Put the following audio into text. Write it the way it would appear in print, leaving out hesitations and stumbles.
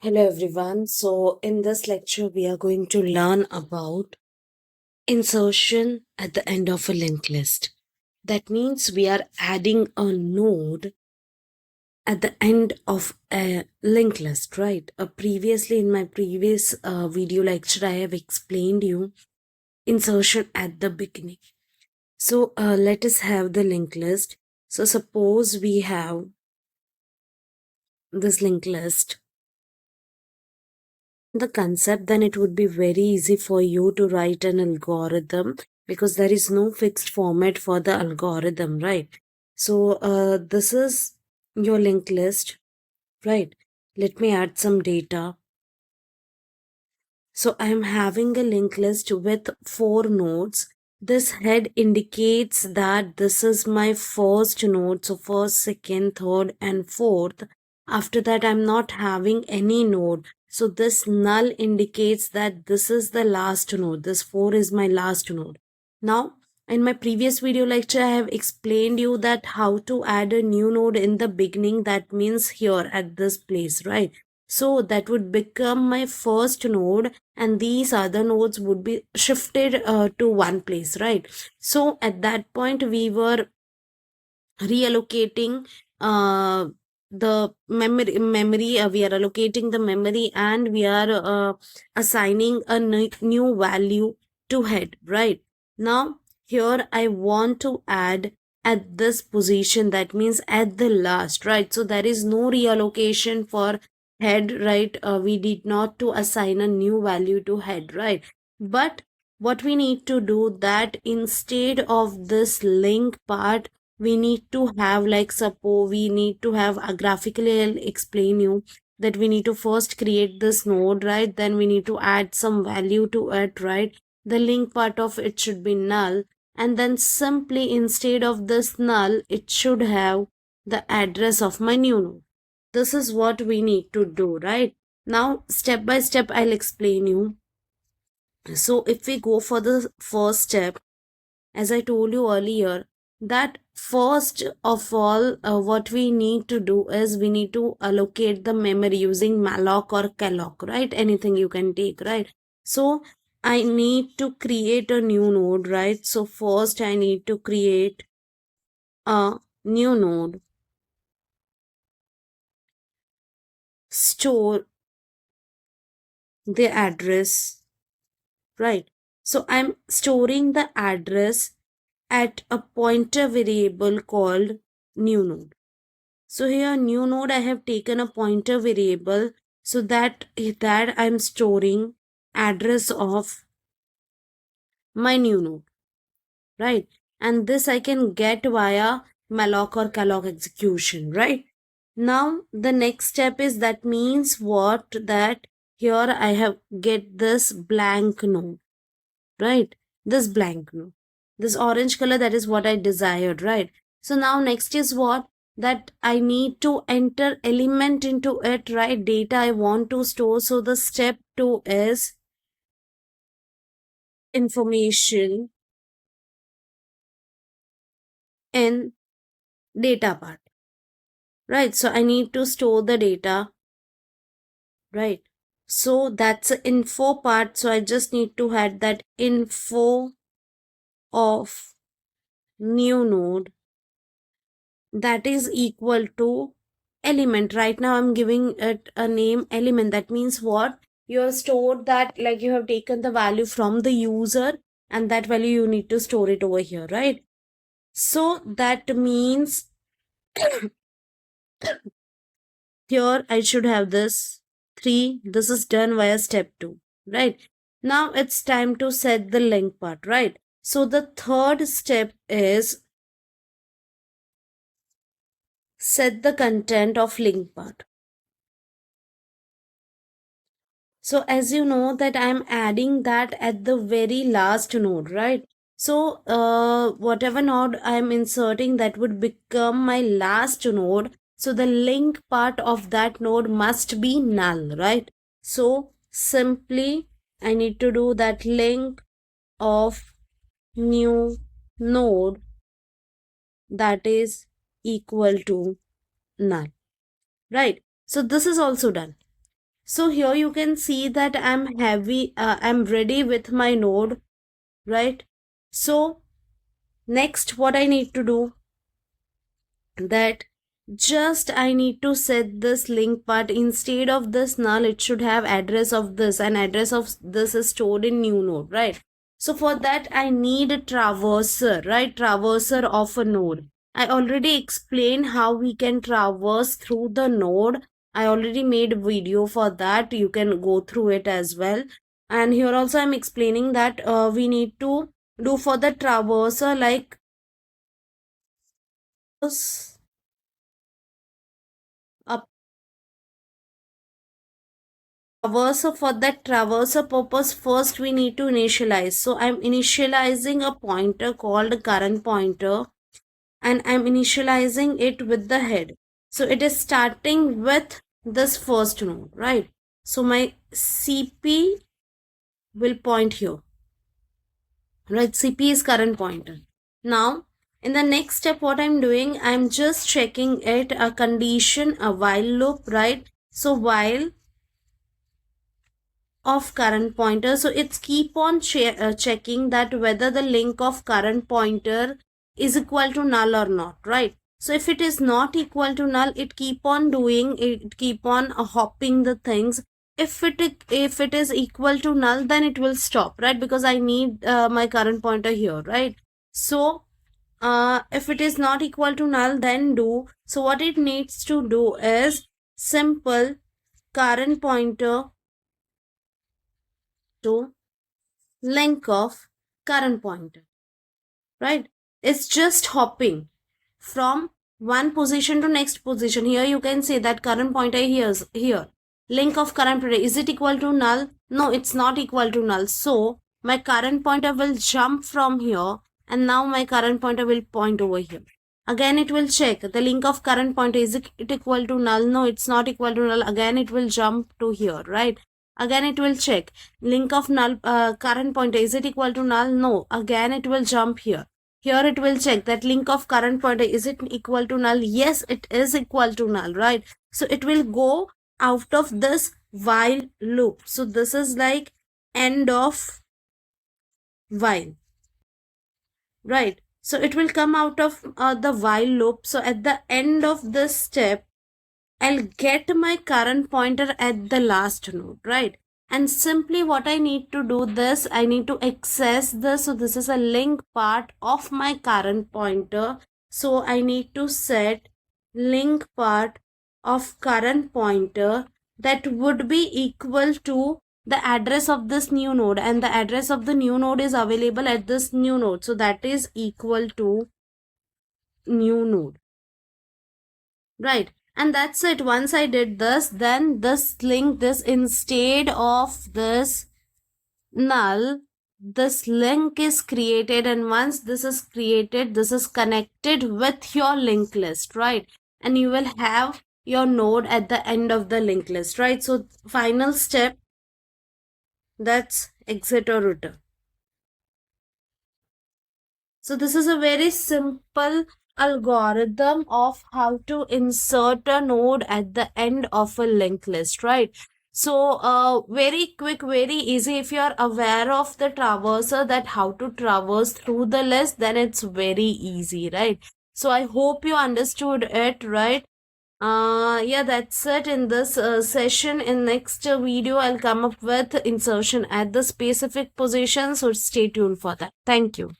Hello everyone. So in this lecture we are going to learn about insertion at the end of a linked list. That means we are adding a node at the end of a linked list, right? Previously in my previous video lecture I have explained you insertion at the beginning. So let us have the linked list. So suppose we have this linked list the concept, then it would be very easy for you to write an algorithm because there is no fixed format for the algorithm, right? So this is your linked list, right? Let me add some data. So I am having a linked list with 4 nodes. This head indicates that this is my first node. So first, second, third, and fourth. After that, I'm not having any node. So this null indicates that this is the last node. This 4 is my last node. Now, in my previous video lecture, I have explained you that how to add a new node in the beginning. That means here at this place, right? So that would become my first node and these other nodes would be shifted to one place, right? So at that point we were reallocating the memory we are allocating the memory and we are assigning a new value to head, right? Now here I want to add at this position, that means at the last, right? So there is no reallocation for head, right? We did not to assign a new value to head, right? But what we need to do that instead of this link part, we need to have, like, suppose we need to have a graphically, I'll explain you that we need to first create this node, right? Then we need to add some value to it, right? The link part of it should be null, and then simply instead of this null it should have the address of my new node. This is what we need to do, right? Now step by step I'll explain you. So if we go for the first step, as I told you earlier, that first of all, what we need to do is we need to allocate the memory using malloc or calloc, right? Anything you can take, right? So I need to create a new node, right? So first I need to create a new node, store the address, right? So I'm storing the address at a pointer variable called new node. So here new node I have taken a pointer variable so that I'm storing address of my new node, right? And this I can get via malloc or calloc execution, right? Now the next step is, that means what, that here I have get this blank node, right? This blank node, this orange color, that is what I desired, right? So now next is what, that I need to enter element into it, right? Data I want to store. So the step 2 is information in data part, right? So I need to store the data, right? So that's the info part. So I just need to add that info of new node, that is equal to element. Right now I'm giving it a name element. That means what, you have stored that, like you have taken the value from the user and that value you need to store it over here, right? So that means here I should have this 3. This is done via step 2, right? Now it's time to set the link part, right? So the third step is set the content of link part. So as you know that I'm adding that at the very last node, right? So whatever node I'm inserting, that would become my last node. So the link part of that node must be null, right? So simply I need to do that link of new node, that is equal to null, right? So this is also done. So here you can see that I'm ready with my node, right? So next what I need to do, that just I need to set this link part. Instead of this null, it should have address of this, and address of this is stored in new node, right? So for that I need a traverser, right? Traverser of a node. I already explained how we can traverse through the node. I already made a video for that, you can go through it as well. And here also I'm explaining that we need to do for the traverser, like a traverser. For that traverser purpose, first we need to initialize. So I'm initializing a pointer called current pointer, and I'm initializing it with the head. So it is starting with this first node, right? So my CP will point here, right? CP is current pointer. Now in the next step, what I'm doing, I'm just checking it, a condition, a while loop, right? So while of current pointer, so it's keep on checking that whether the link of current pointer is equal to null or not, right? So if it is not equal to null, it keep on doing, it keep on hopping the things. If it is equal to null, then it will stop, right? Because I need my current pointer here, right? So if it is not equal to null, then do. So what it needs to do is simple current pointer to length of current pointer, right? It's just hopping from one position to next position. Here you can say that current pointer here. Length of current pointer, is it equal to null? No, it's not equal to null. So my current pointer will jump from here, and now my current pointer will point over here. Again it will check the link of current pointer, is it equal to null? No, it's not equal to null. Again it will jump to here, right? Again it will check link of null current pointer, is it equal to null? No, again it will jump here. Here it will check that link of current pointer, is it equal to null? Yes, it is equal to null, right? So it will go out of this while loop. So this is like end of while, right? So it will come out of the while loop. So at the end of this step, I'll get my current pointer at the last node, right? And simply what I need to do this, I need to access this. So this is a link part of my current pointer. So I need to set link part of current pointer that would be equal to the address of this new node, and the address of the new node is available at this new node. So that is equal to new node, right? And that's it. Once I did this, then this link, this instead of this null, this link is created, and once this is created, this is connected with your linked list, right? And you will have your node at the end of the linked list, right? So final step, that's exit or return. So this is a very simple algorithm of how to insert a node at the end of a linked list, right? So very quick, very easy. If you are aware of the traverser, that how to traverse through the list, then it's very easy, right? So I hope you understood it, right? Yeah, that's it in this session. In next video, I'll come up with insertion at the specific position. So stay tuned for that. Thank you.